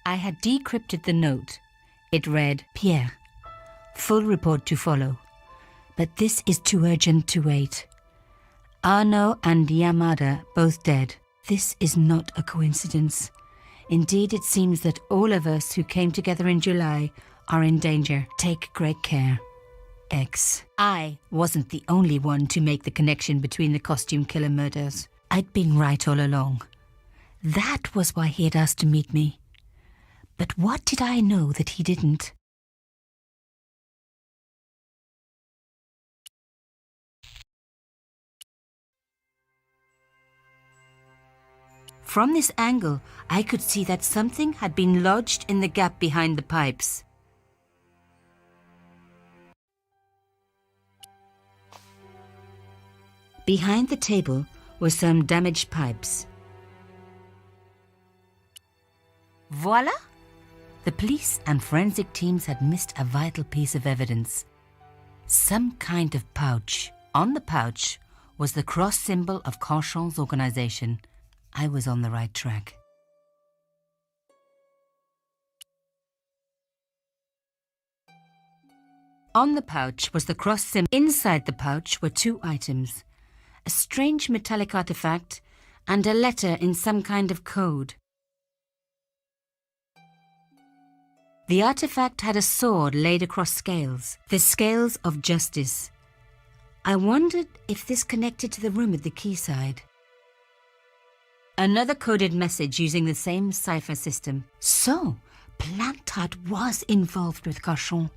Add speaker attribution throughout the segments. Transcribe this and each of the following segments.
Speaker 1: I had decrypted the note. It read, Pierre, full report to follow. But this is too urgent to wait. Arno and Yamada both dead. This is not a coincidence. Indeed, it seems that all of us who came together in July are in danger. Take great care. X. I wasn't the only one to make the connection between the costume killer murders. I'd been right all along. That was why he had asked to meet me. But what did I know that he didn't? From this angle, I could see that something had been lodged in the gap behind the pipes. Behind the table were some damaged pipes. Voila! The police and forensic teams had missed a vital piece of evidence. Some kind of pouch. On the pouch was the cross symbol of Cochon's organization. I was on the right track. On the pouch was the cross symbol. Inside the pouch were two items. A strange metallic artifact and a letter in some kind of code. The artifact had a sword laid across scales, the scales of justice. I wondered if this connected to the room at the quayside. Another coded message using the same cipher system. So, Plantard was involved with Cochon.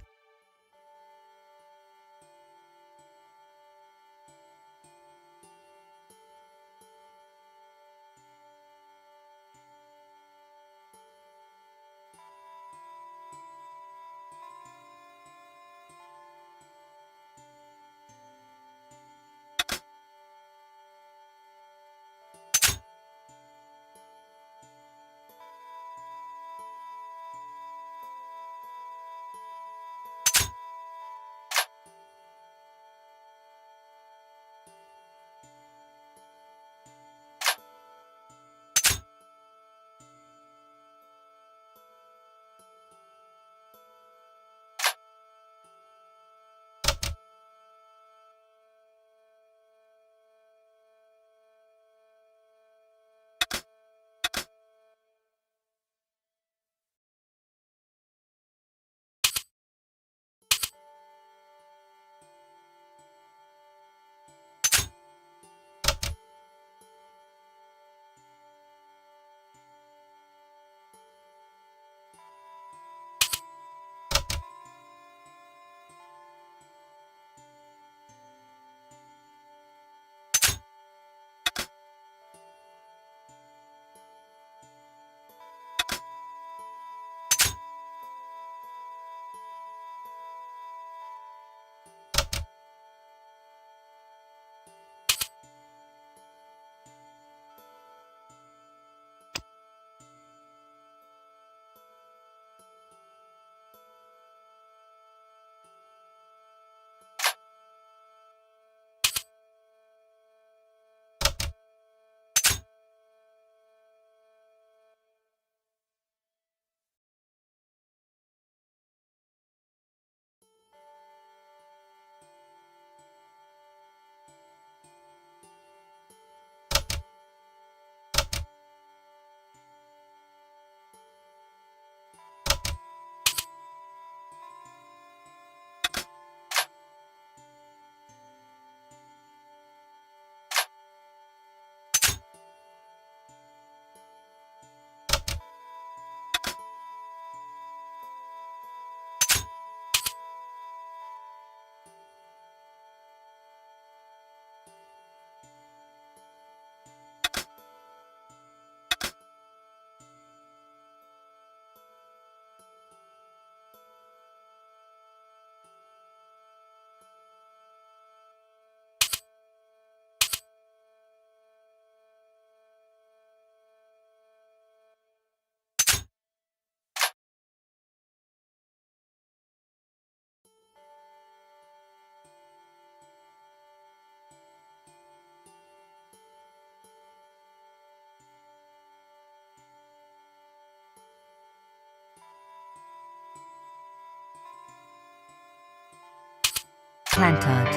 Speaker 1: Plantard.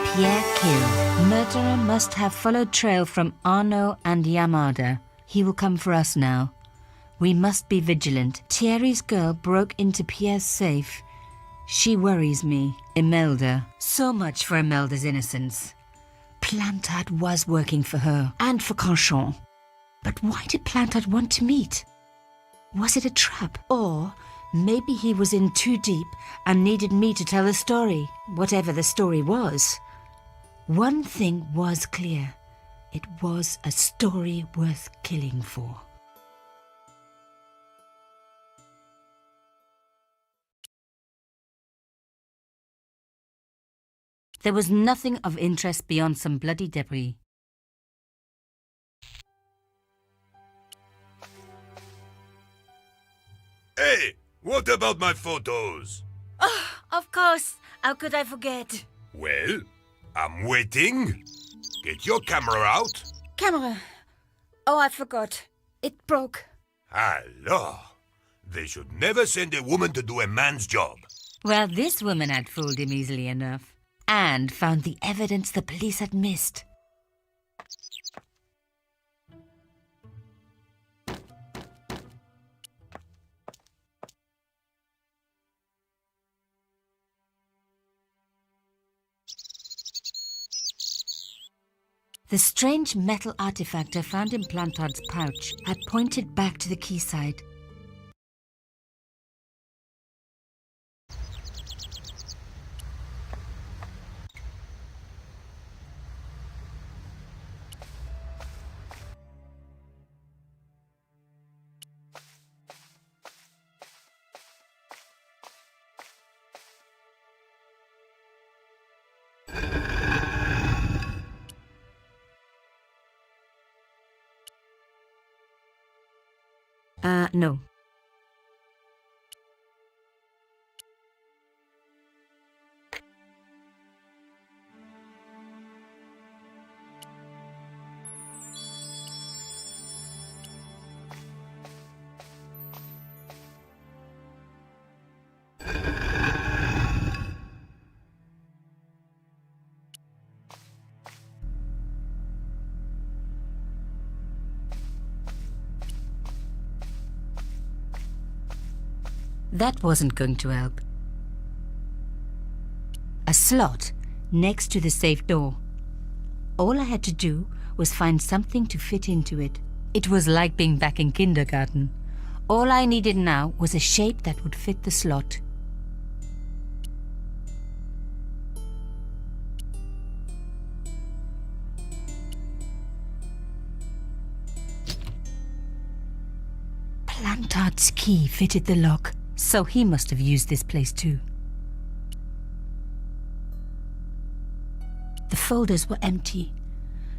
Speaker 1: Pierre killed. Murderer must have followed trail from Arnaud and Yamada. He will come for us now. We must be vigilant. Thierry's girl broke into Pierre's safe. She worries me. Imelda. So much for Imelda's innocence. Plantard was working for her, and for Canchon. But why did Plantard want to meet? Was it a trap? Or maybe he was in too deep and needed me to tell the story, whatever the story was. One thing was clear. It was a story worth killing for. There was nothing of interest beyond some bloody debris.
Speaker 2: Hey, what about my photos?
Speaker 1: Oh, of course. How could I forget?
Speaker 2: Well, I'm waiting. Get your camera out.
Speaker 1: Camera. Oh, I forgot. It broke.
Speaker 2: Alors, they should never send a woman to do a man's job.
Speaker 1: Well, this woman had fooled him easily enough. And found the evidence the police had missed. The strange metal artifact I found in Plantard's pouch had pointed back to the quayside. No. That wasn't going to help. A slot next to the safe door. All I had to do was find something to fit into it. It was like being back in kindergarten. All I needed now was a shape that would fit the slot. Plantard's key fitted the lock. So he must have used this place too. The folders were empty.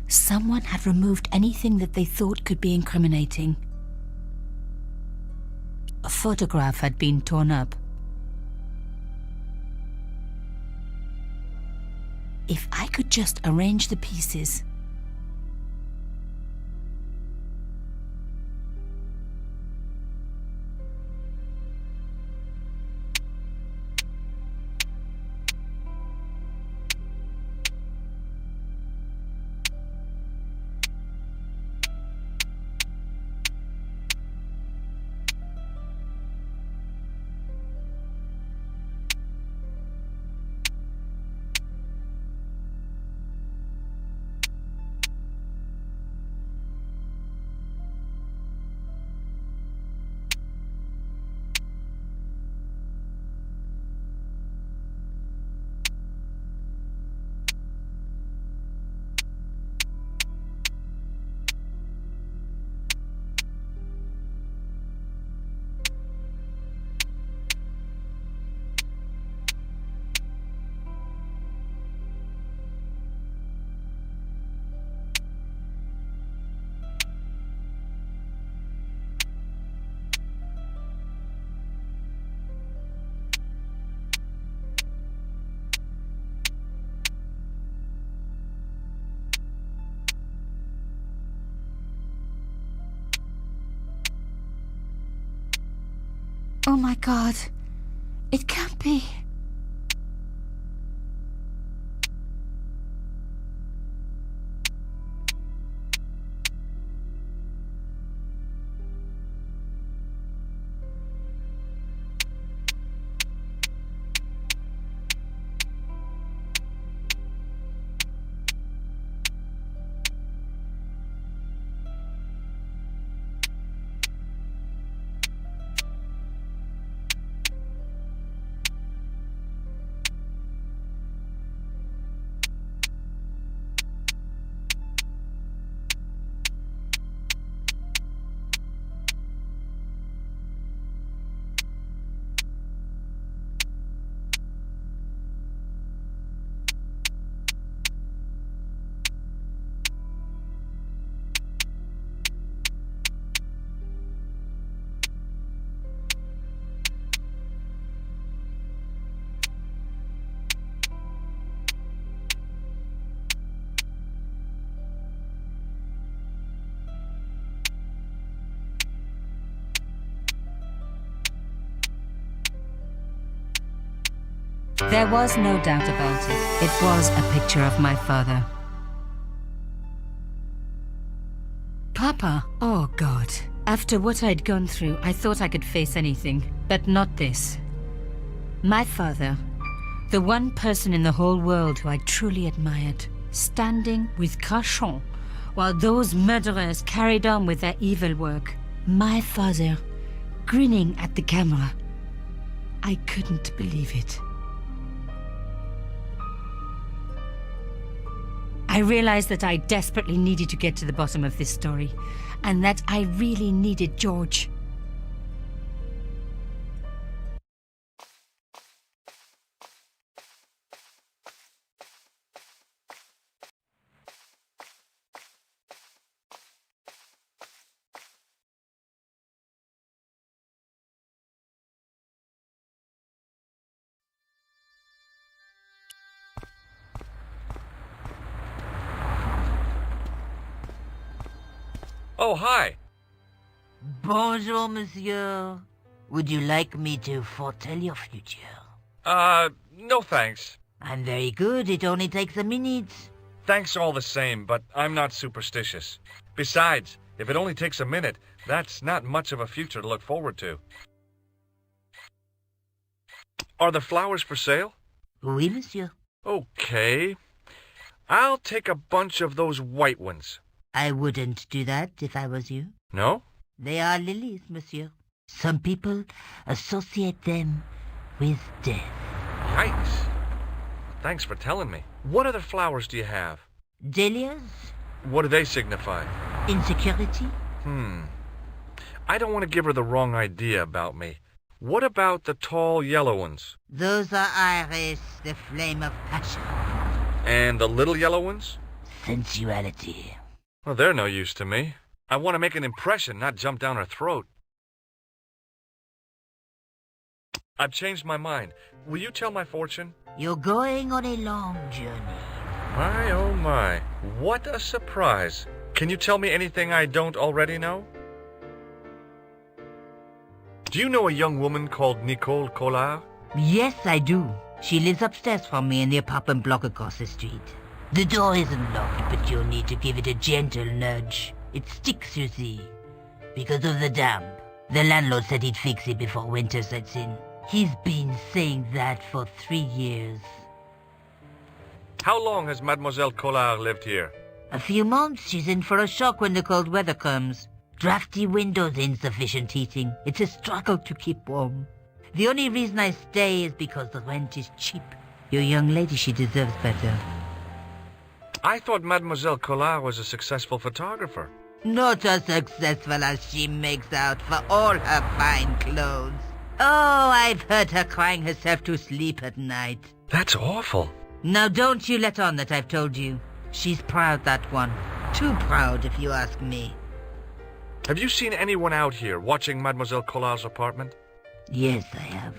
Speaker 1: Someone had removed anything that they thought could be incriminating. A photograph had been torn up. If I could just arrange the pieces. Oh my God, it can't be. There was no doubt about it. It was a picture of my father. Papa! Oh, God. After what I'd gone through, I thought I could face anything, but not this. My father, the one person in the whole world who I truly admired, standing with Crachon while those murderers carried on with their evil work. My father, grinning at the camera. I couldn't believe it. I realized that I desperately needed to get to the bottom of this story, and that I really needed George.
Speaker 3: Oh, hi.
Speaker 4: Bonjour, monsieur. Would you like me to foretell your future?
Speaker 3: No thanks.
Speaker 4: I'm very good. It only takes a minute.
Speaker 3: Thanks all the same, but I'm not superstitious. Besides, if it only takes a minute, that's not much of a future to look forward to. Are the flowers for sale?
Speaker 4: Oui, monsieur.
Speaker 3: Okay. I'll take a bunch of those white ones.
Speaker 4: I wouldn't do that if I was you.
Speaker 3: No?
Speaker 4: They are lilies, monsieur. Some people associate them with death.
Speaker 3: Yikes. Thanks for telling me. What other flowers do you have?
Speaker 4: Dahlias?
Speaker 3: What do they signify?
Speaker 4: Insecurity?
Speaker 3: I don't want to give her the wrong idea about me. What about the tall yellow ones?
Speaker 4: Those are iris, the flame of passion.
Speaker 3: And the little yellow ones?
Speaker 4: Sensuality.
Speaker 3: Well, they're no use to me. I want to make an impression, not jump down her throat. I've changed my mind. Will you tell my fortune?
Speaker 4: You're going on a long journey.
Speaker 3: My, oh my. What a surprise. Can you tell me anything I don't already know? Do you know a young woman called Nicole Collard?
Speaker 4: Yes, I do. She lives upstairs from me in the apartment block across the street. The door isn't locked, but you'll need to give it a gentle nudge. It sticks, you see, because of the damp. The landlord said he'd fix it before winter sets in. He's been saying that for 3 years.
Speaker 3: How long has Mademoiselle Collard lived here?
Speaker 4: A few months. She's in for a shock when the cold weather comes. Drafty windows, insufficient heating. It's a struggle to keep warm. The only reason I stay is because the rent is cheap. Your young lady, she deserves better.
Speaker 3: I thought Mademoiselle Collard was a successful photographer.
Speaker 4: Not as successful as she makes out for all her fine clothes. Oh, I've heard her crying herself to sleep at night.
Speaker 3: That's awful.
Speaker 4: Now don't you let on that I've told you. She's proud, that one. Too proud, if you ask me.
Speaker 3: Have you seen anyone out here watching Mademoiselle Collard's apartment?
Speaker 4: Yes, I have.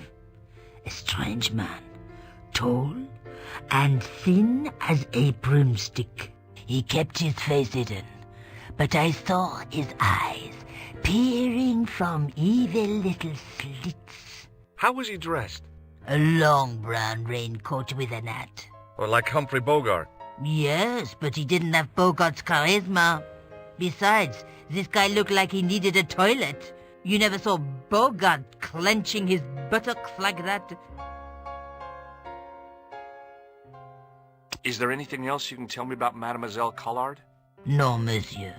Speaker 4: A strange man. Tall and thin as a broomstick. He kept his face hidden, but I saw his eyes peering from evil little slits.
Speaker 3: How was he dressed?
Speaker 4: A long brown raincoat with an hat.
Speaker 3: Or like Humphrey Bogart?
Speaker 4: Yes, but he didn't have Bogart's charisma. Besides, this guy looked like he needed a toilet. You never saw Bogart clenching his buttocks like that.
Speaker 3: Is there anything else you can tell me about Mademoiselle Collard?
Speaker 4: No, monsieur.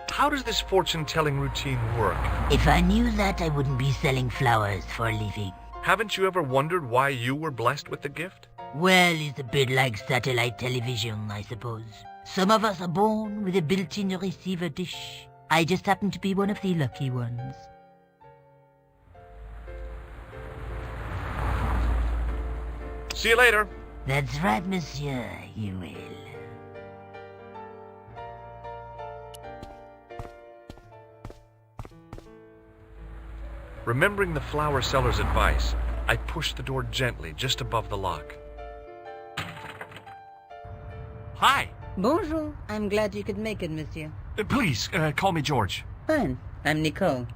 Speaker 3: How does this fortune-telling routine work?
Speaker 4: If I knew that, I wouldn't be selling flowers for a living.
Speaker 3: Haven't you ever wondered why you were blessed with the gift?
Speaker 4: Well, it's a bit like satellite television, I suppose. Some of us are born with a built-in receiver dish. I just happen to be one of the lucky ones.
Speaker 3: See you later.
Speaker 4: That's right, monsieur, you will.
Speaker 3: Remembering the flower seller's advice, I pushed the door gently just above the lock. Hi.
Speaker 5: Bonjour. I'm glad you could make it, monsieur.
Speaker 3: Please, call me George.
Speaker 5: Fine. I'm Nicole.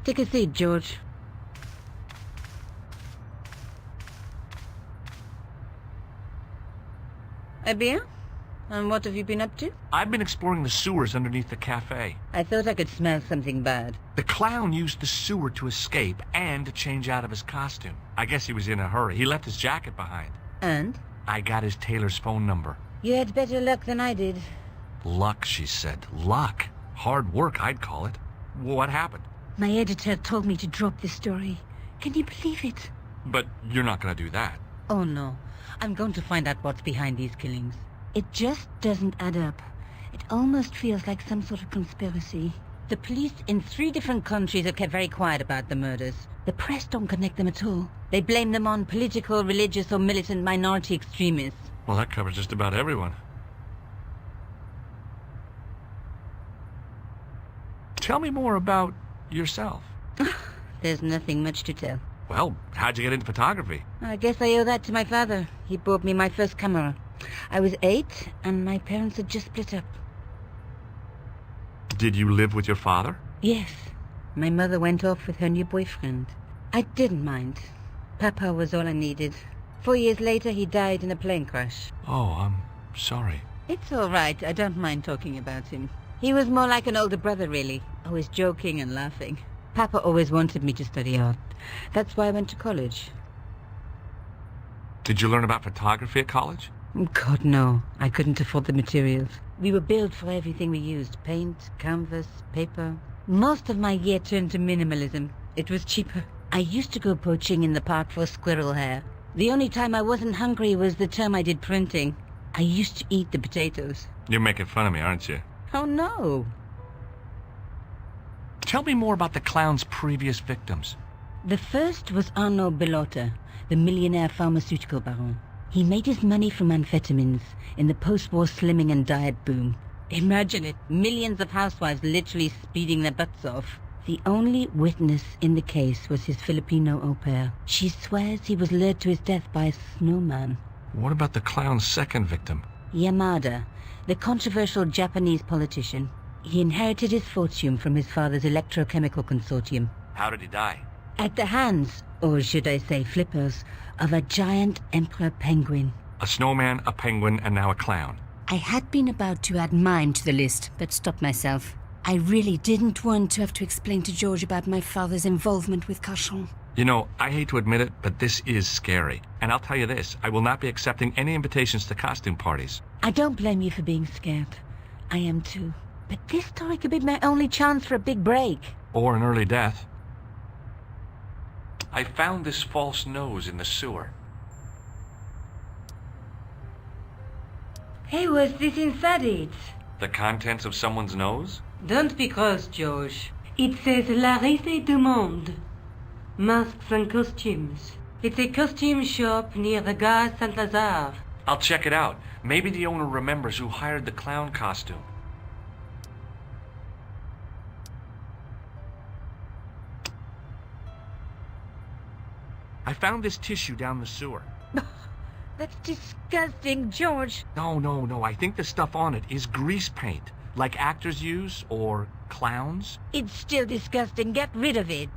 Speaker 5: Take a seat, George. Eh bien? And what have you been up to?
Speaker 3: I've been exploring the sewers underneath the cafe.
Speaker 5: I thought I could smell something bad.
Speaker 3: The clown used the sewer to escape and to change out of his costume. I guess he was in a hurry. He left his jacket behind.
Speaker 5: And?
Speaker 3: I got his tailor's phone number.
Speaker 5: You had better luck than I did.
Speaker 3: Luck, she said. Luck. Hard work, I'd call it. What happened?
Speaker 1: My editor told me to drop this story. Can you believe it?
Speaker 3: But you're not going to do that.
Speaker 5: Oh no. I'm going to find out what's behind these killings.
Speaker 1: It just doesn't add up. It almost feels like some sort of conspiracy.
Speaker 5: The police in 3 different countries have kept very quiet about the murders.
Speaker 1: The press don't connect them at all.
Speaker 5: They blame them on political, religious, or militant minority extremists.
Speaker 3: Well, that covers just about everyone. Tell me more about yourself.
Speaker 5: There's nothing much to tell.
Speaker 3: Well, how'd you get into photography?
Speaker 5: I guess I owe that to my father. He bought me my first camera. I was 8, and my parents had just split up.
Speaker 3: Did you live with your father?
Speaker 5: Yes. My mother went off with her new boyfriend. I didn't mind. Papa was all I needed. 4 years later, he died in a plane crash.
Speaker 3: Oh, I'm sorry.
Speaker 5: It's all right. I don't mind talking about him. He was more like an older brother, really. Always joking and laughing. Papa always wanted me to study art. That's why I went to college.
Speaker 3: Did you learn about photography at college?
Speaker 5: God, no. I couldn't afford the materials. We were billed for everything we used. Paint, canvas, paper. Most of my year turned to minimalism. It was cheaper. I used to go poaching in the park for squirrel hair. The only time I wasn't hungry was the term I did printing. I used to eat the potatoes.
Speaker 3: You're making fun of me, aren't you?
Speaker 5: Oh, no.
Speaker 3: Tell me more about the clown's previous victims.
Speaker 5: The first was Arnaud Bellotta, the millionaire pharmaceutical baron. He made his money from amphetamines in the post-war slimming and diet boom. Imagine it, millions of housewives literally speeding their butts off. The only witness in the case was his Filipino au pair. She swears he was lured to his death by a snowman.
Speaker 3: What about the clown's second victim?
Speaker 5: Yamada, the controversial Japanese politician. He inherited his fortune from his father's electrochemical consortium.
Speaker 3: How did he die?
Speaker 5: At the hands, or should I say flippers, of a giant emperor penguin.
Speaker 3: A snowman, a penguin, and now a clown.
Speaker 1: I had been about to add mine to the list, but stopped myself. I really didn't want to have to explain to George about my father's involvement with Cahill.
Speaker 3: You know, I hate to admit it, but this is scary. And I'll tell you this, I will not be accepting any invitations to costume parties.
Speaker 5: I don't blame you for being scared. I am too. But this story could be my only chance for a big break.
Speaker 3: Or an early death. I found this false nose in the sewer.
Speaker 5: Hey, what's this inside it?
Speaker 3: The contents of someone's nose?
Speaker 5: Don't be cross, George. It says La Risée du Monde. Masks and costumes. It's a costume shop near the Gare Saint-Lazare.
Speaker 3: I'll check it out. Maybe the owner remembers who hired the clown costume. I found this tissue down the sewer.
Speaker 5: That's disgusting, George.
Speaker 3: No. I think the stuff on it is grease paint, like actors use, or clowns.
Speaker 5: It's still disgusting. Get rid of it.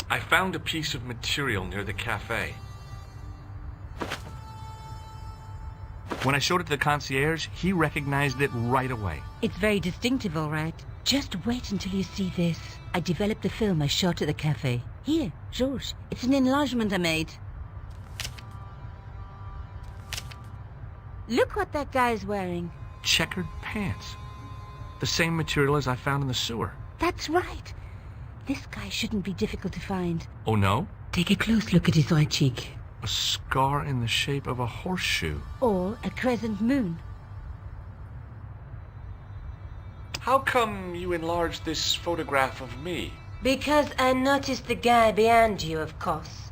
Speaker 3: I found a piece of material near the cafe. When I showed it to the concierge, he recognized it right away.
Speaker 5: It's very distinctive, all right. Just wait until you see this. I developed a film I shot at the cafe. Here, George. It's an enlargement I made. Look what that guy's wearing.
Speaker 3: Checkered pants. The same material as I found in the sewer.
Speaker 5: That's right. This guy shouldn't be difficult to find.
Speaker 3: Oh, no?
Speaker 5: Take a close look at his right cheek.
Speaker 3: A scar in the shape of a horseshoe.
Speaker 5: Or a crescent moon.
Speaker 3: How come you enlarged this photograph of me?
Speaker 5: Because I noticed the guy behind you, of course.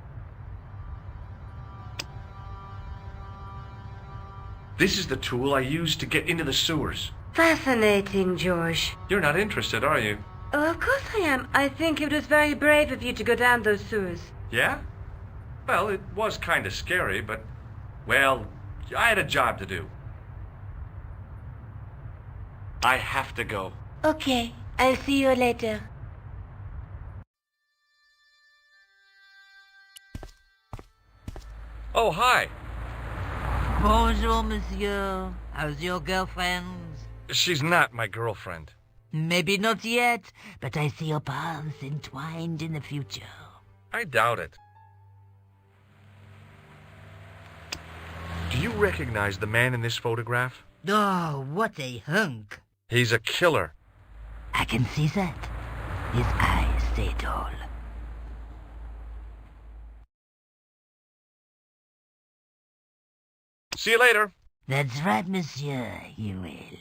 Speaker 3: This is the tool I used to get into the sewers.
Speaker 5: Fascinating, George.
Speaker 3: You're not interested, are you?
Speaker 5: Oh, of course I am. I think it was very brave of you to go down those sewers.
Speaker 3: Yeah? Well, it was kind of scary, but, well, I had a job to do. I have to go.
Speaker 5: Okay, I'll see you later.
Speaker 3: Oh, hi.
Speaker 4: Bonjour, monsieur. How's your girlfriend?
Speaker 3: She's not my girlfriend.
Speaker 4: Maybe not yet, but I see your paths entwined in the future.
Speaker 3: I doubt it. Do you recognize the man in this photograph?
Speaker 4: Oh, what a hunk.
Speaker 3: He's a killer.
Speaker 4: I can see that. His eyes say it all.
Speaker 3: See you later.
Speaker 4: That's right, monsieur, you will.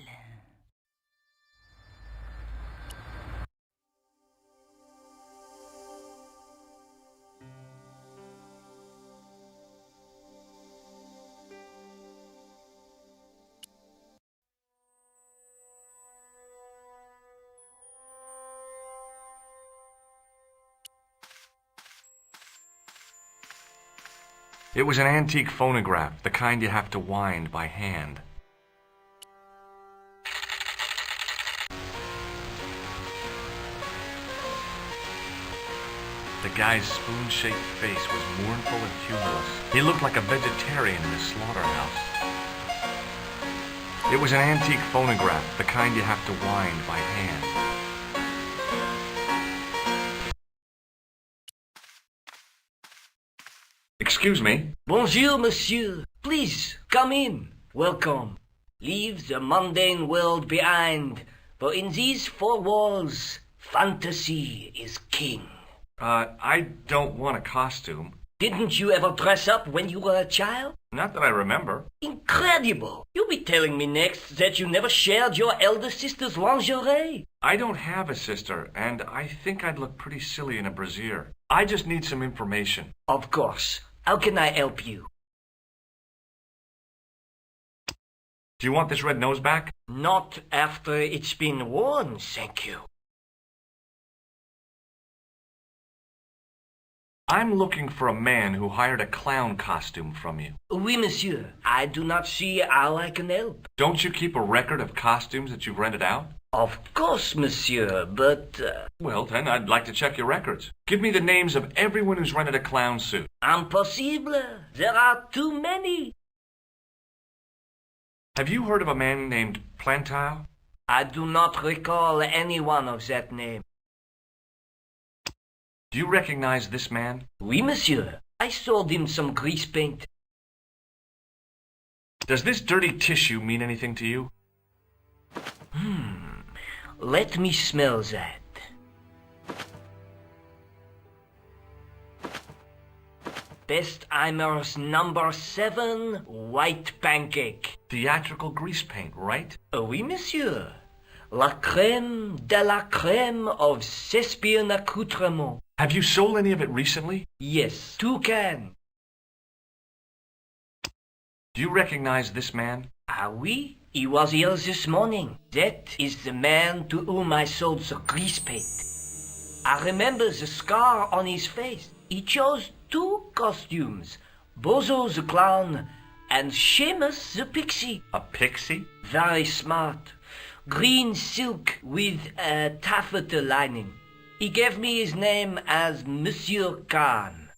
Speaker 3: It was an antique phonograph, the kind you have to wind by hand. The guy's spoon-shaped face was mournful and humorless. He looked like a vegetarian in a slaughterhouse. It was an antique phonograph, the kind you have to wind by hand. Excuse me.
Speaker 6: Bonjour, monsieur. Please, come in. Welcome. Leave the mundane world behind, for in these four walls, fantasy is king.
Speaker 3: I don't want a costume.
Speaker 6: Didn't you ever dress up when you were a child?
Speaker 3: Not that I remember.
Speaker 6: Incredible! You'll be telling me next that you never shared your elder sister's lingerie.
Speaker 3: I don't have a sister, and I think I'd look pretty silly in a brassiere. I just need some information.
Speaker 6: Of course. How can I help you?
Speaker 3: Do you want this red nose back?
Speaker 6: Not after it's been worn, thank you.
Speaker 3: I'm looking for a man who hired a clown costume from you.
Speaker 6: Oui, monsieur. I do not see how I can help.
Speaker 3: Don't you keep a record of costumes that you've rented out?
Speaker 6: Of course, monsieur, but...
Speaker 3: Well, then, I'd like to check your records. Give me the names of everyone who's rented a clown suit.
Speaker 6: Impossible. There are too many.
Speaker 3: Have you heard of a man named Plantile?
Speaker 6: I do not recall anyone of that name.
Speaker 3: Do you recognize this man?
Speaker 6: Oui, monsieur. I sold him some grease paint.
Speaker 3: Does this dirty tissue mean anything to you?
Speaker 6: Let me smell that. Bestheimer's number 7 white pancake.
Speaker 3: Theatrical grease paint, right?
Speaker 6: Oui, monsieur. La crème de la crème of Thespian accoutrement.
Speaker 3: Have you sold any of it recently?
Speaker 6: Yes, 2 cans.
Speaker 3: Do you recognize this man?
Speaker 6: Ah oui, he was here this morning. That is the man to whom I sold the grease paint. I remember the scar on his face. He chose 2 costumes, Bozo the clown and Seamus the pixie.
Speaker 3: A pixie?
Speaker 6: Very smart. Green silk with a taffeta lining. He gave me his name as Monsieur Khan.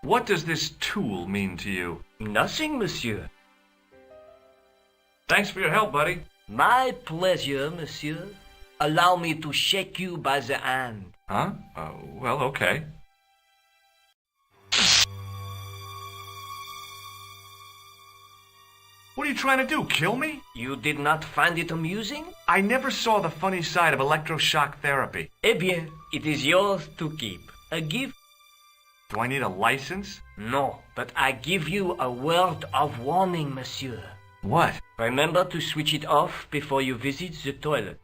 Speaker 3: What does this tool mean to you?
Speaker 6: Nothing, monsieur.
Speaker 3: Thanks for your help, buddy.
Speaker 6: My pleasure, monsieur. Allow me to shake you by the hand.
Speaker 3: Huh? Well, okay. What are you trying to do, kill me?
Speaker 6: You did not find it amusing?
Speaker 3: I never saw the funny side of electroshock therapy.
Speaker 6: Eh bien, it is yours to keep. A gift?
Speaker 3: Do I need a license?
Speaker 6: No, but I give you a word of warning, monsieur.
Speaker 3: What?
Speaker 6: Remember to switch it off before you visit the toilet.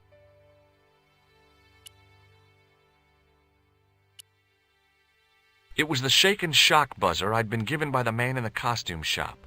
Speaker 3: It was the shake and shock buzzer I'd been given by the man in the costume shop.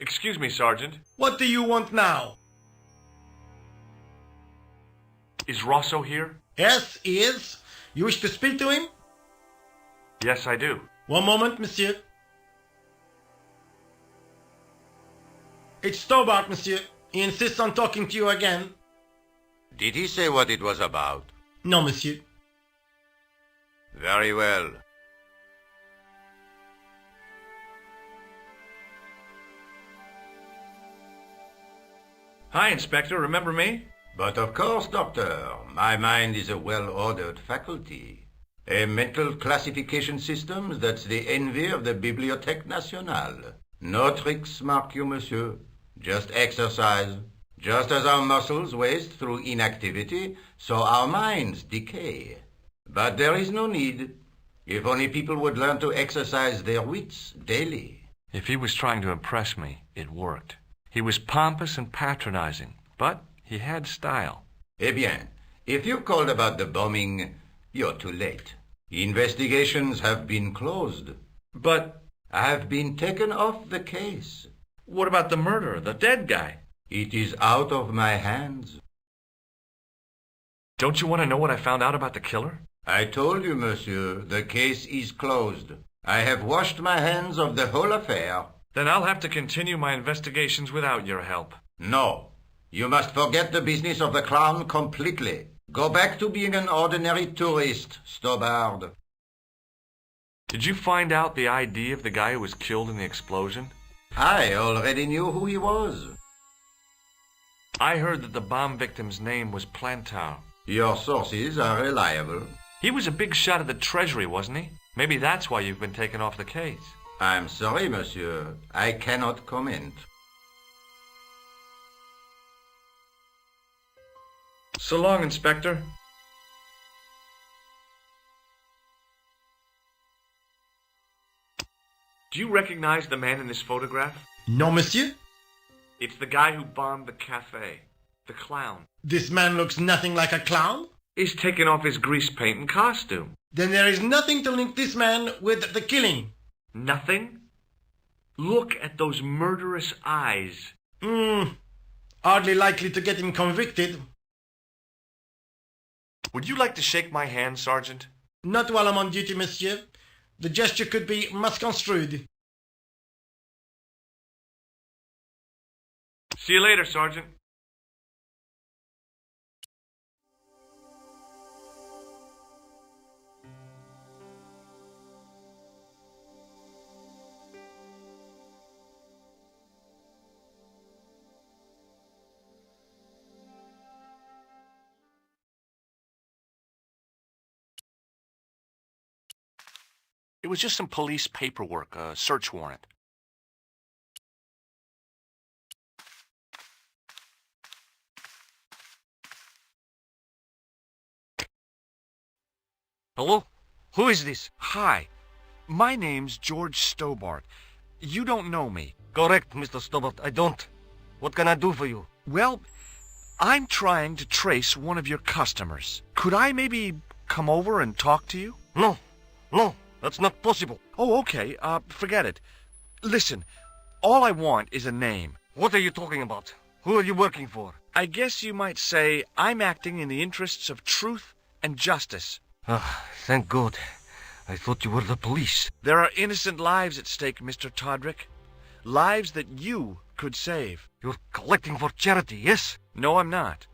Speaker 3: Excuse me, Sergeant.
Speaker 7: What do you want now?
Speaker 3: Is Rosso here?
Speaker 7: Yes, he is. You wish to speak to him?
Speaker 3: Yes, I do.
Speaker 7: One moment, monsieur. It's Stobbart, monsieur. He insists on talking to you again.
Speaker 8: Did he say what it was about?
Speaker 7: No, monsieur.
Speaker 8: Very well.
Speaker 3: Hi, Inspector. Remember me?
Speaker 8: But of course, Doctor. My mind is a well-ordered faculty. A mental classification system that's the envy of the Bibliothèque Nationale. No tricks, mark you, monsieur. Just exercise. Just as our muscles waste through inactivity, so our minds decay. But there is no need. If only people would learn to exercise their wits daily.
Speaker 3: If he was trying to impress me, it worked. He was pompous and patronizing, but he had style.
Speaker 8: Eh bien, if you called about the bombing, you're too late. Investigations have been closed.
Speaker 3: But
Speaker 8: Have been taken off the case.
Speaker 3: what about the murderer, the dead guy?
Speaker 8: It is out of my hands.
Speaker 3: Don't you want to know what I found out about the killer?
Speaker 8: I told you, monsieur, the case is closed. I have washed my hands of the whole affair.
Speaker 3: Then I'll have to continue my investigations without your help.
Speaker 8: No, you must forget the business of the clown completely. Go back to being an ordinary tourist, Stobbart.
Speaker 3: Did you find out the ID of the guy who was killed in the explosion?
Speaker 8: I already knew who he was.
Speaker 3: I heard that the bomb victim's name was Plantow.
Speaker 8: Your sources are reliable.
Speaker 3: He was a big shot at the Treasury, wasn't he? Maybe that's why you've been taken off the case.
Speaker 8: I'm sorry, monsieur. I cannot comment.
Speaker 3: So long, Inspector. Do you recognize the man in this photograph?
Speaker 7: No, monsieur.
Speaker 3: It's the guy who bombed the cafe. The clown.
Speaker 7: This man looks nothing like a clown.
Speaker 3: He's taken off his grease paint and costume.
Speaker 7: Then there is nothing to link this man with the killing.
Speaker 3: Nothing? Look at those murderous eyes.
Speaker 7: Hardly likely to get him convicted.
Speaker 3: Would you like to shake my hand, Sergeant?
Speaker 7: Not while I'm on duty, monsieur. The gesture could be misconstrued.
Speaker 3: See you later, Sergeant. It was just some police paperwork, a search warrant.
Speaker 9: Hello? Who is this?
Speaker 3: Hi, my name's George Stobbart. You don't know me.
Speaker 9: Correct, Mr. Stobbart. I don't. What can I do for you?
Speaker 3: Well, I'm trying to trace one of your customers. Could I maybe come over and talk to you?
Speaker 9: No. No, that's not possible.
Speaker 3: Oh, okay. Forget it. Listen, all I want is a name.
Speaker 9: What are you talking about? Who are you working for?
Speaker 3: I guess you might say I'm acting in the interests of truth and justice.
Speaker 9: Ah, thank God. I thought you were the police.
Speaker 3: There are innocent lives at stake, Mr. Todrick. Lives that you could save.
Speaker 9: You're collecting for charity, yes?
Speaker 3: No, I'm not.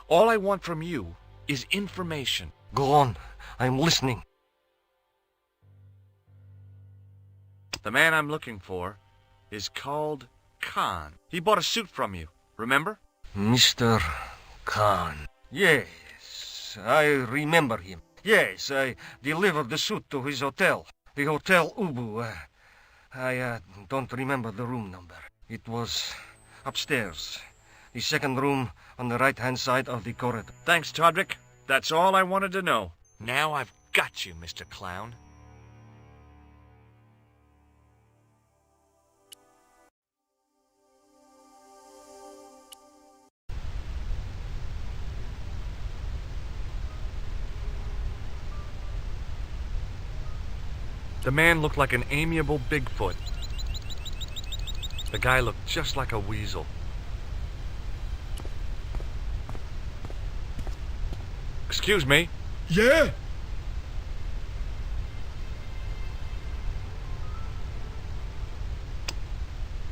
Speaker 3: All I want from you is information.
Speaker 9: Go on. I'm listening.
Speaker 3: The man I'm looking for is called Khan. He bought a suit from you, remember?
Speaker 9: Mr. Khan. Yes, I remember him. Yes, I delivered the suit to his hotel. The Hotel Ubu. I don't remember the room number. It was upstairs. The second room on the right-hand side of the corridor.
Speaker 3: Thanks, Todrick. That's all I wanted to know. Now I've got you, Mr. Clown. The man looked like an amiable Bigfoot. The guy looked just like a weasel. Excuse me?
Speaker 10: Yeah?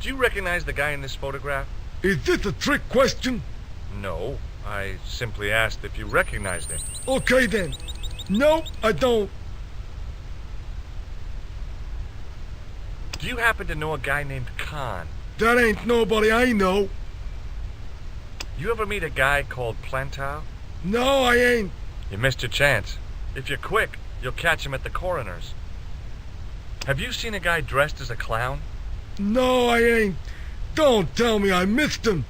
Speaker 3: Do you recognize the guy in this photograph?
Speaker 10: Is this a trick question?
Speaker 3: No, I simply asked if you recognized him.
Speaker 10: Okay then. No, I don't.
Speaker 3: Do you happen to know a guy named Khan?
Speaker 10: That ain't nobody I know.
Speaker 3: You ever meet a guy called Plantow?
Speaker 10: No, I ain't.
Speaker 3: You missed your chance. If you're quick, you'll catch him at the coroner's. Have you seen a guy dressed as a clown?
Speaker 10: No, I ain't. Don't tell me I missed him.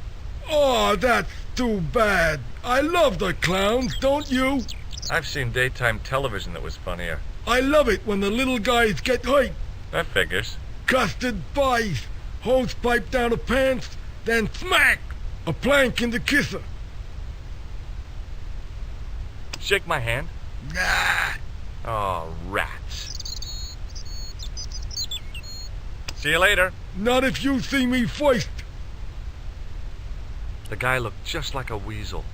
Speaker 10: Oh, that's too bad. I love the clowns, don't you?
Speaker 3: I've seen daytime television that was funnier.
Speaker 10: I love it when the little guys get hurt.
Speaker 3: That figures.
Speaker 10: Custard pies, hose pipe down the pants, then smack! A plank in the kisser.
Speaker 3: Shake my hand.
Speaker 10: Nah.
Speaker 3: Oh, rats. See you later.
Speaker 10: Not if you see me first.
Speaker 3: The guy looked just like a weasel.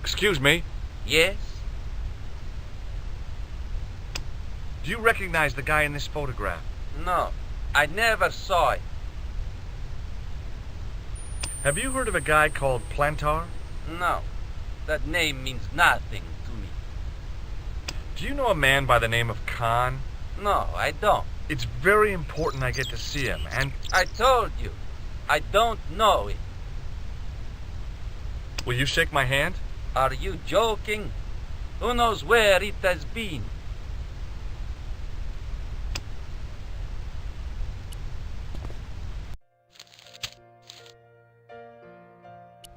Speaker 3: Excuse me?
Speaker 6: Yes?
Speaker 3: Do you recognize the guy in this photograph?
Speaker 6: No, I never saw it.
Speaker 3: Have you heard of a guy called Plantar?
Speaker 6: No, that name means nothing to me.
Speaker 3: Do you know a man by the name of Khan?
Speaker 6: No, I don't.
Speaker 3: It's very important I get to see him, and...
Speaker 6: I told you, I don't know it.
Speaker 3: Will you shake my hand?
Speaker 6: Are you joking? Who knows where it has been?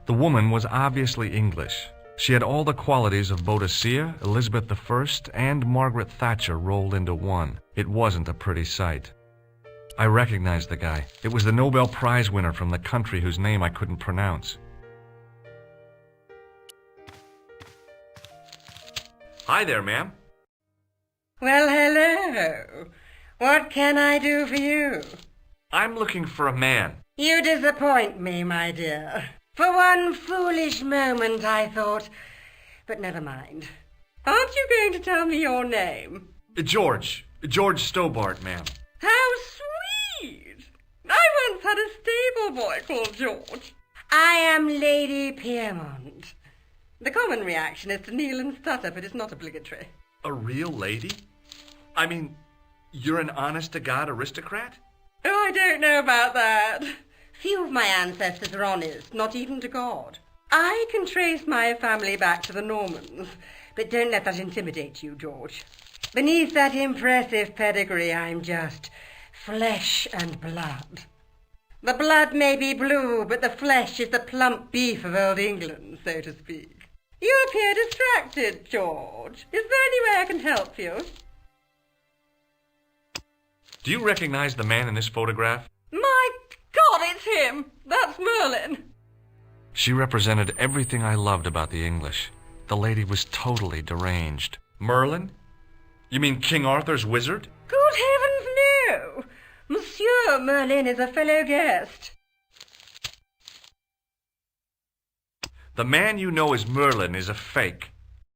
Speaker 3: The woman was obviously English. She had all the qualities of Boadicea, Elizabeth I, and Margaret Thatcher rolled into one. It wasn't a pretty sight. I recognized the guy. It was the Nobel Prize winner from the country whose name I couldn't pronounce. Hi there, ma'am.
Speaker 11: Well, hello. What can I do for you?
Speaker 3: I'm looking for a man.
Speaker 11: You disappoint me, my dear. For one foolish moment I thought... But never mind. Aren't you going to tell me your name?
Speaker 3: George Stobbart, ma'am.
Speaker 11: How sweet! I once had a stable boy called George. I am Lady Piermont. The common reaction is to kneel and stutter, but it's not obligatory.
Speaker 3: A real lady? I mean, you're an honest-to-God aristocrat?
Speaker 11: Oh, I don't know about that. Few of my ancestors are honest, not even to God. I can trace my family back to the Normans, but don't let that intimidate you, George. Beneath that impressive pedigree, I'm just flesh and blood. The blood may be blue, but the flesh is the plump beef of old England, so to speak. You appear distracted, George. Is there any way I can help you?
Speaker 3: Do you recognize the man in this photograph?
Speaker 11: My God, it's him! That's Merlin!
Speaker 3: She represented everything I loved about the English. The lady was totally deranged. Merlin? You mean King Arthur's wizard?
Speaker 11: Good heavens, no! Monsieur Merlin is a fellow guest.
Speaker 3: The man you know as Merlin is a fake.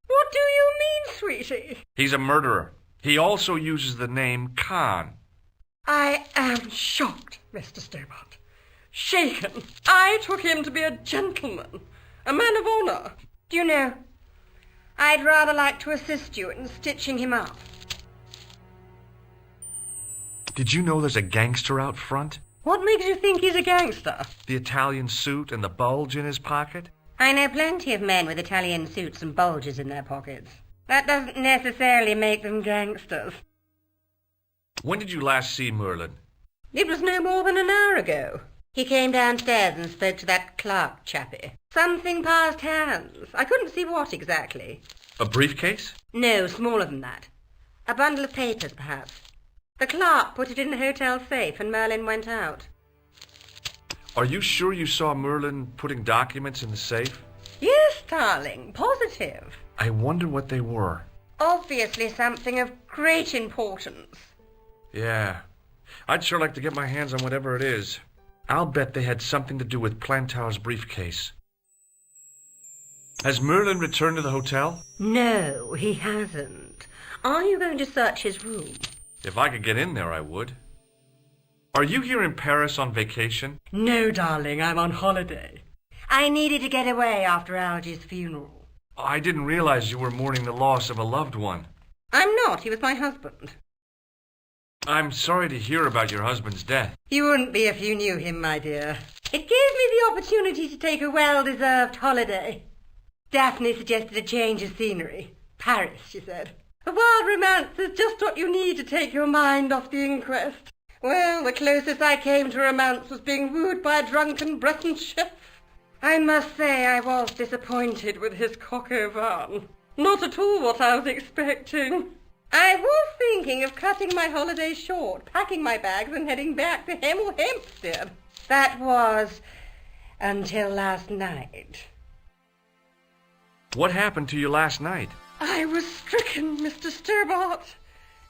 Speaker 11: What do you mean, sweetie?
Speaker 3: He's a murderer. He also uses the name Khan.
Speaker 11: I am shocked, Mr. Stobbart. Shaken. I took him to be a gentleman, a man of honour. Do you know, I'd rather like to assist you in stitching him up.
Speaker 3: Did you know there's a gangster out front?
Speaker 11: What makes you think he's a gangster?
Speaker 3: The Italian suit and the bulge in his pocket?
Speaker 11: I know plenty of men with Italian suits and bulges in their pockets. That doesn't necessarily make them gangsters.
Speaker 3: When did you last see Merlin?
Speaker 11: It was no more than an hour ago. He came downstairs and spoke to that clerk chappie. Something passed hands. I couldn't see what exactly.
Speaker 3: A briefcase?
Speaker 11: No, smaller than that. A bundle of papers, perhaps. The clerk put it in the hotel safe and Merlin went out.
Speaker 3: Are you sure you saw Merlin putting documents in the safe?
Speaker 11: Yes, darling, positive.
Speaker 3: I wonder what they were.
Speaker 11: Obviously something of great importance.
Speaker 3: Yeah. I'd sure like to get my hands on whatever it is. I'll bet they had something to do with Plantow's briefcase. Has Merlin returned to the hotel?
Speaker 11: No, he hasn't. Are you going to search his room?
Speaker 3: If I could get in there, I would. Are you here in Paris on vacation?
Speaker 11: No, darling, I'm on holiday. I needed to get away after Algy's funeral.
Speaker 3: I didn't realize you were mourning the loss of a loved one.
Speaker 11: I'm not. He was my husband.
Speaker 3: I'm sorry to hear about your husband's death.
Speaker 11: You wouldn't be if you knew him, my dear. It gave me the opportunity to take a well-deserved holiday. Daphne suggested a change of scenery. Paris, she said. A wild romance is just what you need to take your mind off the inquest. Well, the closest I came to romance was being wooed by a drunken Breton chef. I must say I was disappointed with his coq au vin. Not at all what I was expecting. I was thinking of cutting my holiday short, packing my bags and heading back to Hemel Hempstead. That was until last night.
Speaker 3: What happened to you last night?
Speaker 11: I was stricken, Mr. Stobbart.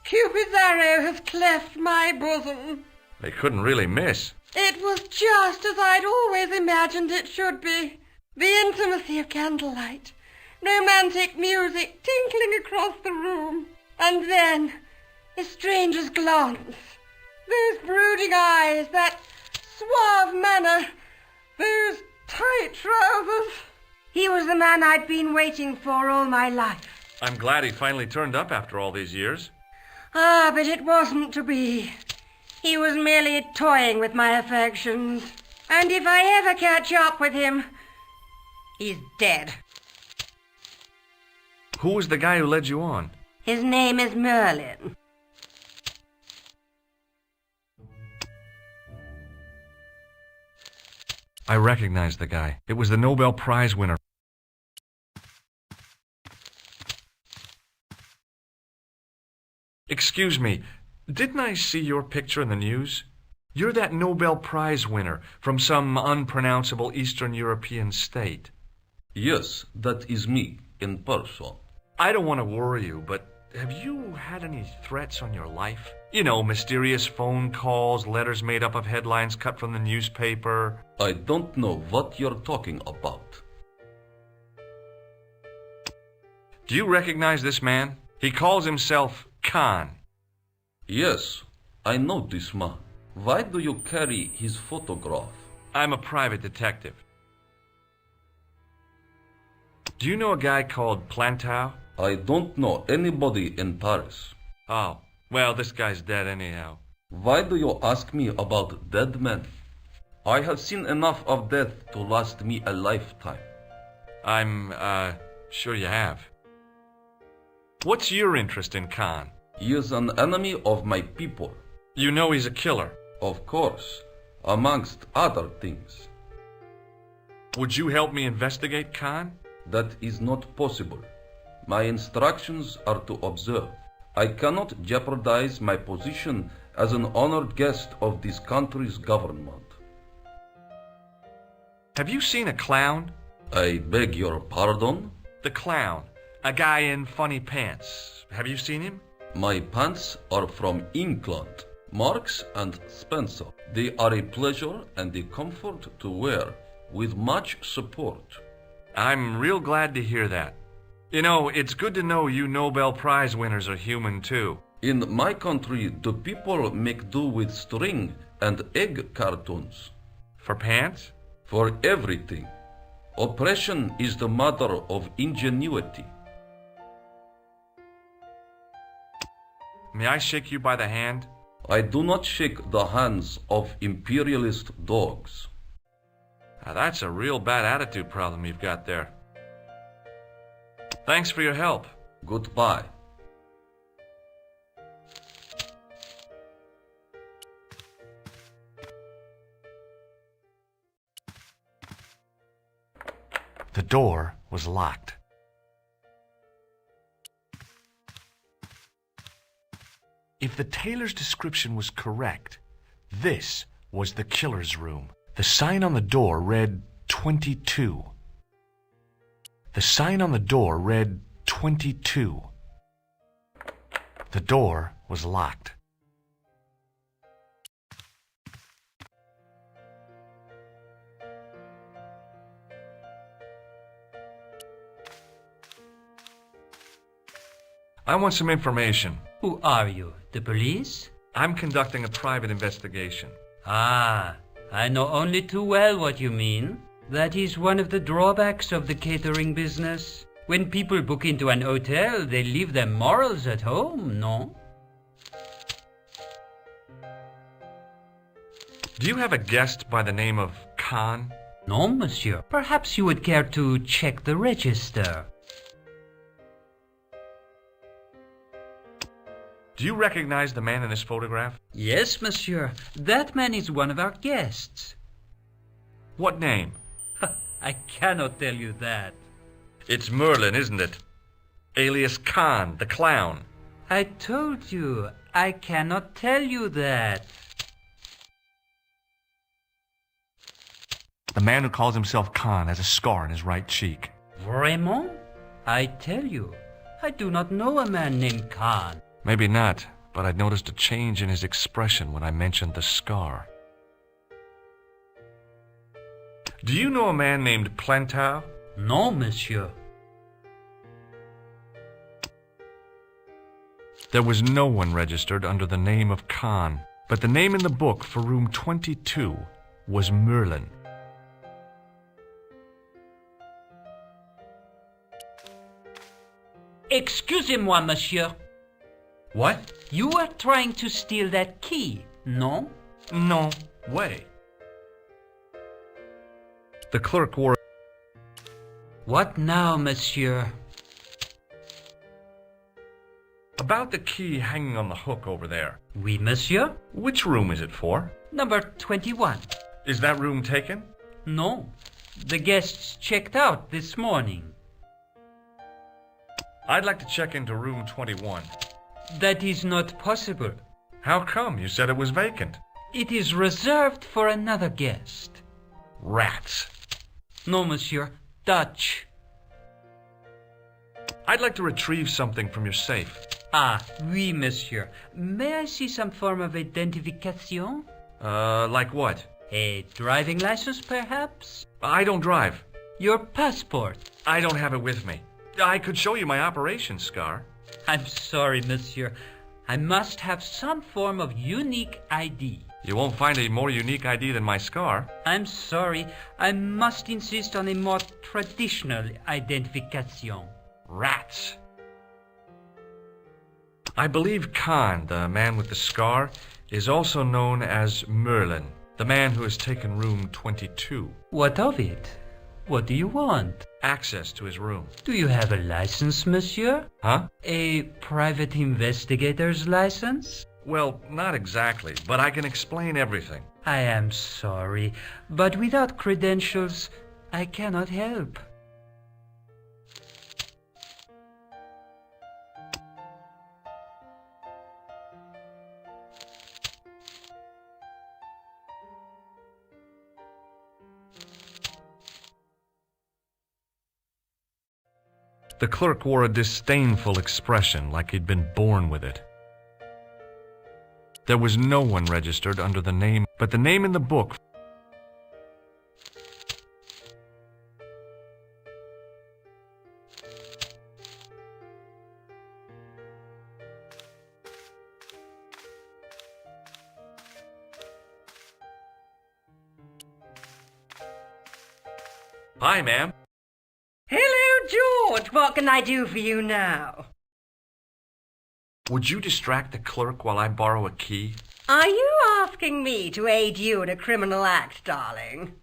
Speaker 11: Cupid's arrow has cleft my bosom.
Speaker 3: They couldn't really miss.
Speaker 11: It was just as I'd always imagined it should be. The intimacy of candlelight, romantic music tinkling across the room, and then a stranger's glance. Those brooding eyes, that suave manner, those tight trousers. He was the man I'd been waiting for all my life.
Speaker 3: I'm glad he finally turned up after all these years.
Speaker 11: Ah, but it wasn't to be. He was merely toying with my affections. And if I ever catch up with him, he's dead.
Speaker 3: Who was the guy who led you on?
Speaker 11: His name is Merlin.
Speaker 3: I recognized the guy. It was the Nobel Prize winner. Excuse me, didn't I see your picture in the news? You're that Nobel Prize winner from some unpronounceable Eastern European state.
Speaker 12: Yes, that is me, in person.
Speaker 3: I don't want to worry you, but have you had any threats on your life? You know, mysterious phone calls, letters made up of headlines cut from the newspaper.
Speaker 12: I don't know what you're talking about.
Speaker 3: Do you recognize this man? He calls himself Khan.
Speaker 12: Yes, I know this man. Why do you carry his photograph?
Speaker 3: I'm a private detective. Do you know a guy called Plantow?
Speaker 12: I don't know anybody in Paris.
Speaker 3: Oh, well, this guy's dead anyhow.
Speaker 12: Why do you ask me about dead men? I have seen enough of death to last me a lifetime.
Speaker 3: I'm, sure you have. What's your interest in Khan?
Speaker 12: He is an enemy of my people.
Speaker 3: You know he's a killer?
Speaker 12: Of course, amongst other things.
Speaker 3: Would you help me investigate Khan?
Speaker 12: That is not possible. My instructions are to observe. I cannot jeopardize my position as an honored guest of this country's government.
Speaker 3: Have you seen a clown?
Speaker 12: I beg your pardon?
Speaker 3: The clown. A guy in funny pants. Have you seen him?
Speaker 12: My pants are from England. Marks and Spencer. They are a pleasure and a comfort to wear, with much support.
Speaker 3: I'm real glad to hear that. You know, it's good to know you Nobel Prize winners are human too.
Speaker 12: In my country, the people make do with string and egg cartoons.
Speaker 3: For pants?
Speaker 12: For everything. Oppression is the mother of ingenuity.
Speaker 3: May I shake you by the hand?
Speaker 12: I do not shake the hands of imperialist dogs.
Speaker 3: Now, that's a real bad attitude problem you've got there. Thanks for your help.
Speaker 12: Goodbye.
Speaker 3: The door was locked. If the tailor's description was correct, this was the killer's room. The sign on the door read 22. The sign on the door read 22. The door was locked. I want some information.
Speaker 13: Who are you? The police?
Speaker 3: I'm conducting a private investigation.
Speaker 13: Ah, I know only too well what you mean. That is one of the drawbacks of the catering business. When people book into an hotel, they leave their morals at home, no?
Speaker 3: Do you have a guest by the name of Khan?
Speaker 13: No, monsieur. Perhaps you would care to check the register.
Speaker 3: Do you recognize the man in this photograph?
Speaker 13: Yes, monsieur. That man is one of our guests.
Speaker 3: What name?
Speaker 13: I cannot tell you that.
Speaker 3: It's Merlin, isn't it? Alias Khan, the clown.
Speaker 13: I told you, I cannot tell you that.
Speaker 3: The man who calls himself Khan has a scar on his right cheek.
Speaker 13: Vraiment? I tell you, I do not know a man named Khan.
Speaker 3: Maybe not, but I'd noticed a change in his expression when I mentioned the scar. Do you know a man named Plantau?
Speaker 13: No, monsieur.
Speaker 3: There was no one registered under the name of Khan, but the name in the book for room 22 was Merlin.
Speaker 13: Excusez-moi, monsieur.
Speaker 3: What?
Speaker 13: You were trying to steal that key, no?
Speaker 3: No way. The clerk wore...
Speaker 13: What now, monsieur?
Speaker 3: About the key hanging on the hook over there.
Speaker 13: Oui, monsieur.
Speaker 3: Which room is it for?
Speaker 13: Number 21.
Speaker 3: Is that room taken?
Speaker 13: No. The guests checked out this morning.
Speaker 3: I'd like to check into room 21.
Speaker 13: That is not possible.
Speaker 3: How come? You said it was vacant.
Speaker 13: It is reserved for another guest.
Speaker 3: Rats.
Speaker 13: No, monsieur. Dutch.
Speaker 3: I'd like to retrieve something from your safe.
Speaker 13: Ah, oui, monsieur. May I see some form of identification?
Speaker 3: Like what?
Speaker 13: A driving license, perhaps?
Speaker 3: I don't drive.
Speaker 13: Your passport?
Speaker 3: I don't have it with me. I could show you my operation scar.
Speaker 13: I'm sorry, monsieur. I must have some form of unique ID.
Speaker 3: You won't find a more unique ID than my scar.
Speaker 13: I'm sorry. I must insist on a more traditional identification.
Speaker 3: Rats. I believe Khan, the man with the scar, is also known as Merlin, the man who has taken room 22.
Speaker 13: What of it? What do you want?
Speaker 3: Access to his room.
Speaker 13: Do you have a license, monsieur?
Speaker 3: Huh?
Speaker 13: A private investigator's license?
Speaker 3: Well, not exactly, but I can explain everything.
Speaker 13: I am sorry, but without credentials, I cannot help.
Speaker 3: The clerk wore a disdainful expression like he'd been born with it. There was no one registered under the name, but the name in the book. Hi, ma'am.
Speaker 11: Hello, George. What can I do for you now?
Speaker 3: Would you distract the clerk while I borrow a key?
Speaker 11: Are you asking me to aid you in a criminal act, darling?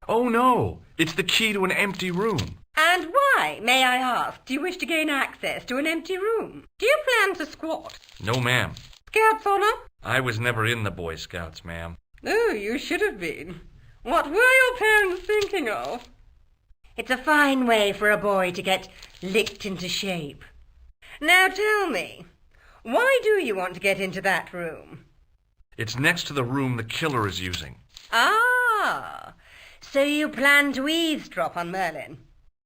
Speaker 3: Oh, no. It's the key to an empty room.
Speaker 11: And why, may I ask, do you wish to gain access to an empty room? Do you plan to squat?
Speaker 3: No, ma'am.
Speaker 11: Scouts honor?
Speaker 3: I was never in the Boy Scouts, ma'am.
Speaker 11: Oh, you should have been. What were your parents thinking of? It's a fine way for a boy to get licked into shape. Now tell me, why do you want to get into that room?
Speaker 3: It's next to the room the killer is using.
Speaker 11: Ah, so you plan to eavesdrop on Merlin?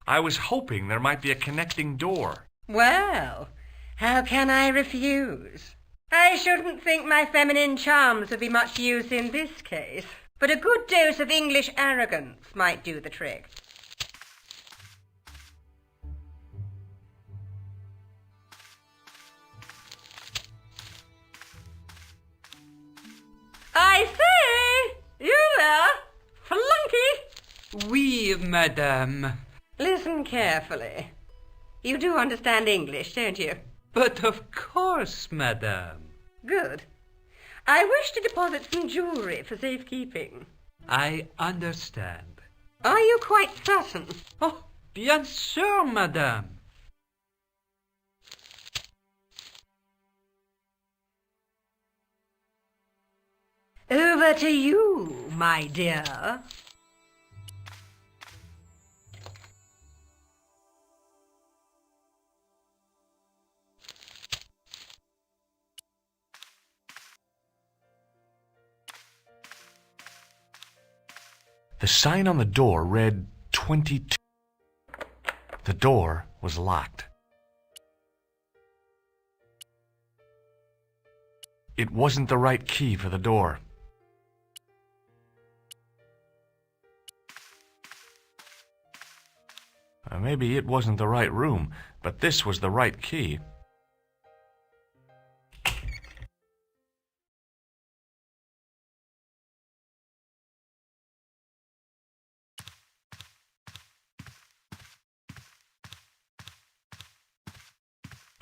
Speaker 3: I was hoping there might be a connecting door.
Speaker 11: Well, how can I refuse? I shouldn't think my feminine charms would be much use in this case, but a good dose of English arrogance might do the trick.
Speaker 13: Oui, madame.
Speaker 11: Listen carefully. You do understand English, don't you?
Speaker 13: But of course, madame.
Speaker 11: Good. I wish to deposit some jewellery for safekeeping.
Speaker 13: I understand.
Speaker 11: Are you quite certain?
Speaker 13: Oh, bien sûr, madame.
Speaker 11: Over to you, my dear.
Speaker 3: The sign on the door read 22. The door was locked. It wasn't the right key for the door. Maybe it wasn't the right room, but this was the right key.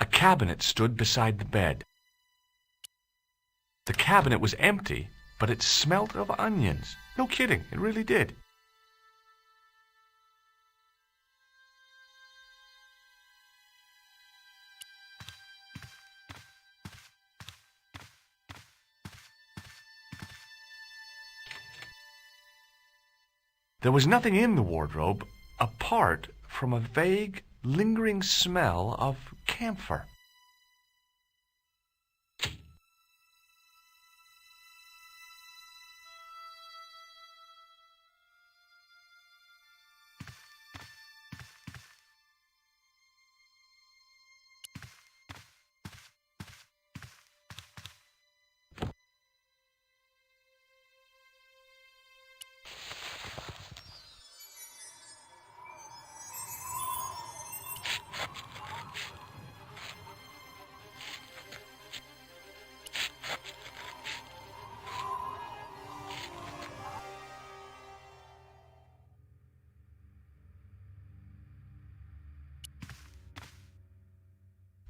Speaker 3: A cabinet stood beside the bed. The cabinet was empty, but it smelt of onions. No kidding, it really did. There was nothing in the wardrobe apart from a vague, lingering smell of camphor.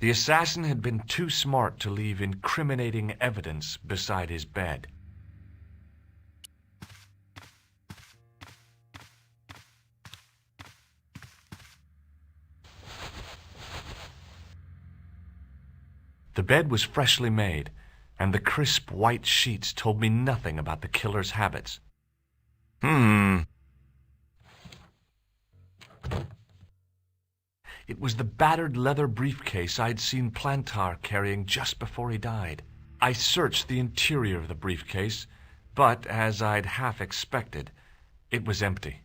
Speaker 3: The assassin had been too smart to leave incriminating evidence beside his bed. The bed was freshly made, and the crisp white sheets told me nothing about the killer's habits. It was the battered leather briefcase I'd seen Plantar carrying just before he died. I searched the interior of the briefcase, but as I'd half expected, it was empty.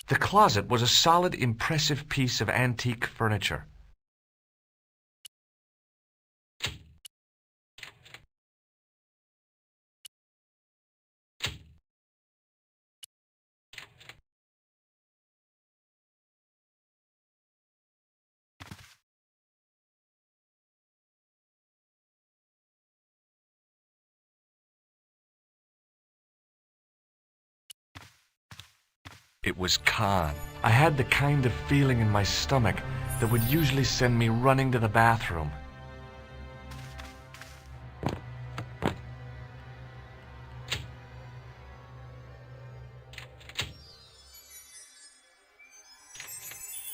Speaker 3: The closet was a solid, impressive piece of antique furniture. It was Khan. I had the kind of feeling in my stomach that would usually send me running to the bathroom.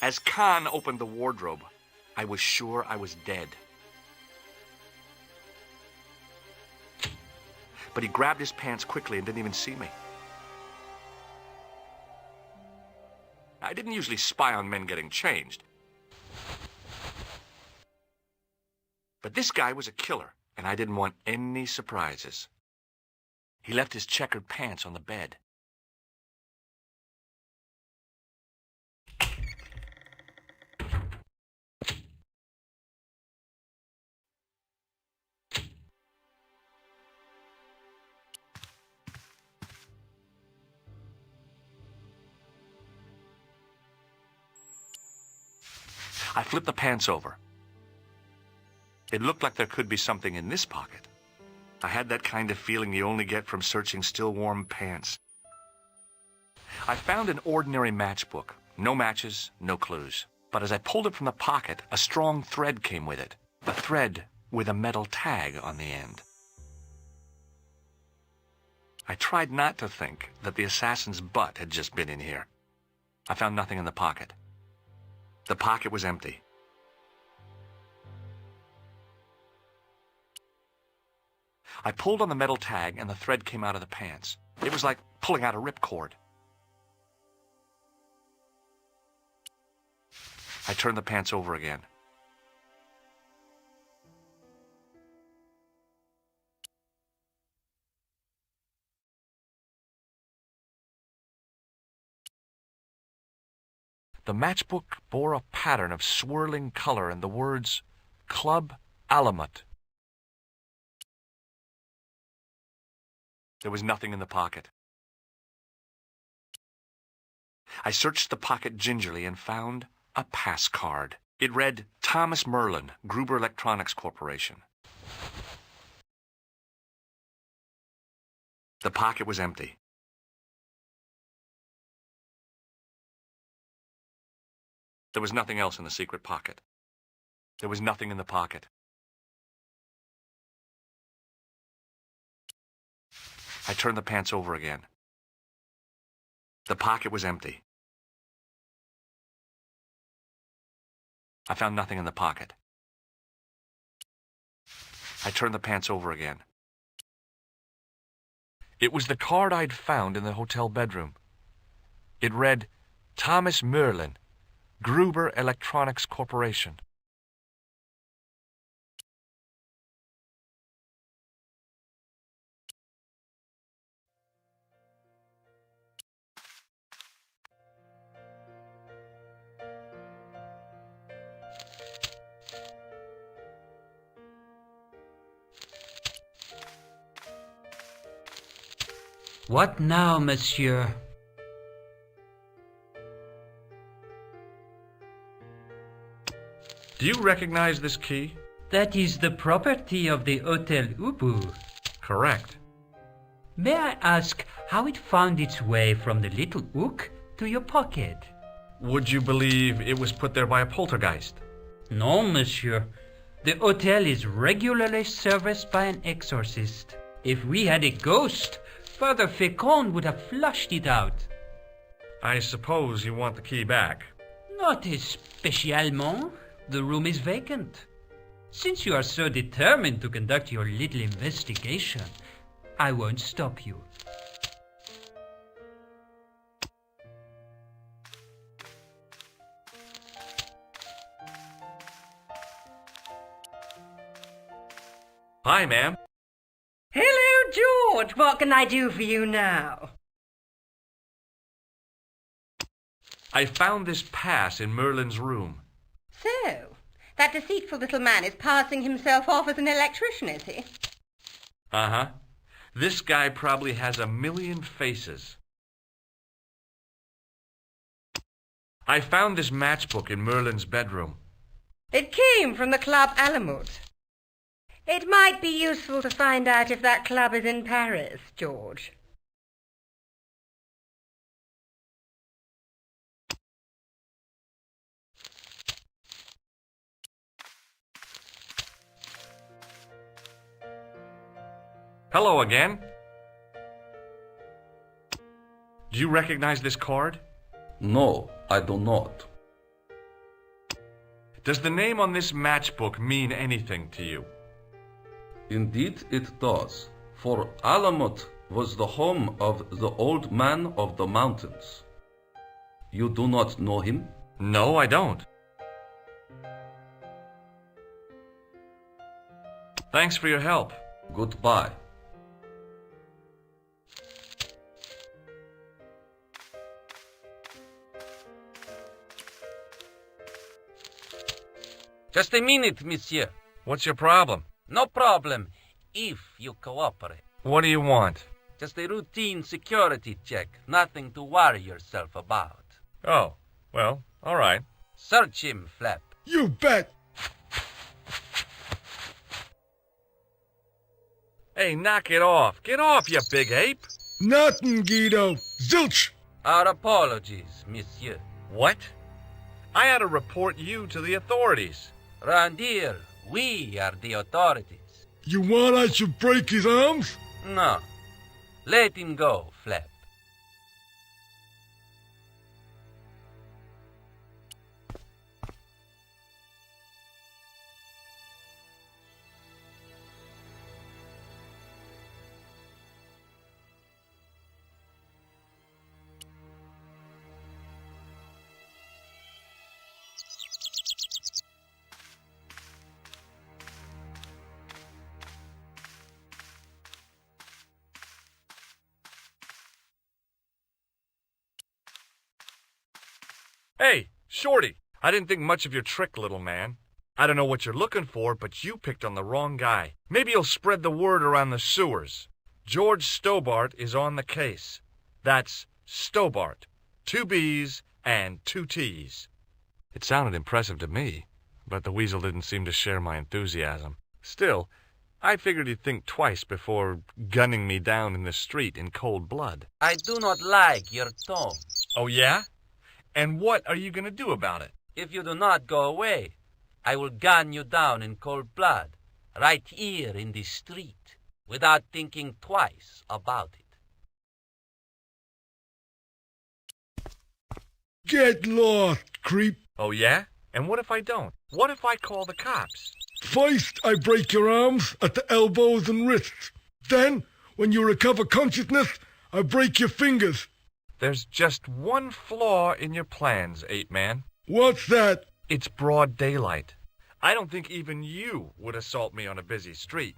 Speaker 3: As Khan opened the wardrobe, I was sure I was dead. But he grabbed his pants quickly and didn't even see me. I didn't usually spy on men getting changed. But this guy was a killer, and I didn't want any surprises. He left his checkered pants on the bed. I flipped the pants over. It looked like there could be something in this pocket. I had that kind of feeling you only get from searching still warm pants. I found an ordinary matchbook. No matches, no clues. But as I pulled it from the pocket, a strong thread came with it. A thread with a metal tag on the end. I tried not to think that the assassin's butt had just been in here. I found nothing in the pocket. The pocket was empty. I pulled on the metal tag and the thread came out of the pants. It was like pulling out a ripcord. I turned the pants over again. The matchbook bore a pattern of swirling color and the words, Club Alamut. There was nothing in the pocket. I searched the pocket gingerly and found a pass card. It read, Thomas Merlin, Gruber Electronics Corporation. The pocket was empty. There was nothing else in the secret pocket. There was nothing in the pocket. I turned the pants over again. The pocket was empty. I found nothing in the pocket. I turned the pants over again. It was the card I'd found in the hotel bedroom. It read, Thomas Merlin, Gruber Electronics Corporation.
Speaker 13: What now, monsieur?
Speaker 3: Do you recognize this key?
Speaker 13: That is the property of the Hotel Ubu.
Speaker 3: Correct.
Speaker 13: May I ask how it found its way from the little hook to your pocket?
Speaker 3: Would you believe it was put there by a poltergeist?
Speaker 13: No, monsieur. The hotel is regularly serviced by an exorcist. If we had a ghost, Father Fécond would have flushed it out.
Speaker 3: I suppose you want the key back.
Speaker 13: Not especialement. The room is vacant. Since you are so determined to conduct your little investigation, I won't stop you.
Speaker 3: Hi, ma'am.
Speaker 11: Hello, George. What can I do for you now?
Speaker 3: I found this pass in Merlin's room.
Speaker 11: So, that deceitful little man is passing himself off as an electrician, is he?
Speaker 3: Uh-huh. This guy probably has 1,000,000 faces. I found this matchbook in Merlin's bedroom.
Speaker 11: It came from the Club Alamut. It might be useful to find out if that club is in Paris, George.
Speaker 3: Hello again. Do you recognize this card?
Speaker 12: No, I do not.
Speaker 3: Does the name on this matchbook mean anything to you?
Speaker 12: Indeed it does, for Alamut was the home of the old man of the mountains. You do not know him?
Speaker 3: No, I don't. Thanks for your help.
Speaker 12: Goodbye.
Speaker 9: Just a minute, monsieur.
Speaker 3: What's your problem?
Speaker 9: No problem, if you cooperate.
Speaker 3: What do you want?
Speaker 9: Just a routine security check. Nothing to worry yourself about.
Speaker 3: Oh, well, all right.
Speaker 9: Search him, Flap.
Speaker 10: You bet.
Speaker 3: Hey, knock it off. Get off, you big ape.
Speaker 10: Nothing, Guido. Zilch.
Speaker 9: Our apologies, monsieur.
Speaker 3: What? I had to report you to the authorities.
Speaker 9: Randir, we are the authorities.
Speaker 10: You want I should break his arms?
Speaker 9: No. Let him go, Flap.
Speaker 3: Hey, Shorty, I didn't think much of your trick, little man. I don't know what you're looking for, but you picked on the wrong guy. Maybe you'll spread the word around the sewers. George Stobbart is on the case. That's Stobbart. 2 B's and 2 T's. It sounded impressive to me, but the weasel didn't seem to share my enthusiasm. Still, I figured he'd think twice before gunning me down in the street in cold blood.
Speaker 9: I do not like your tone.
Speaker 3: Oh, yeah? And what are you going to do about it?
Speaker 9: If you do not go away, I will gun you down in cold blood, right here in the street, without thinking twice about it.
Speaker 10: Get lost, creep.
Speaker 3: Oh, yeah? And what if I don't? What if I call the cops?
Speaker 10: First, I break your arms at the elbows and wrists. Then, when you recover consciousness, I break your fingers.
Speaker 3: There's just one flaw in your plans, Ape-Man.
Speaker 10: What's that?
Speaker 3: It's broad daylight. I don't think even you would assault me on a busy street.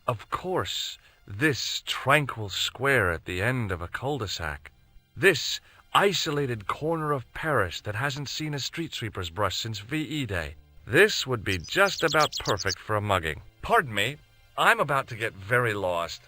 Speaker 3: Of course, this tranquil square at the end of a cul-de-sac. This isolated corner of Paris that hasn't seen a street sweeper's brush since VE Day. This would be just about perfect for a mugging. Pardon me, I'm about to get very lost.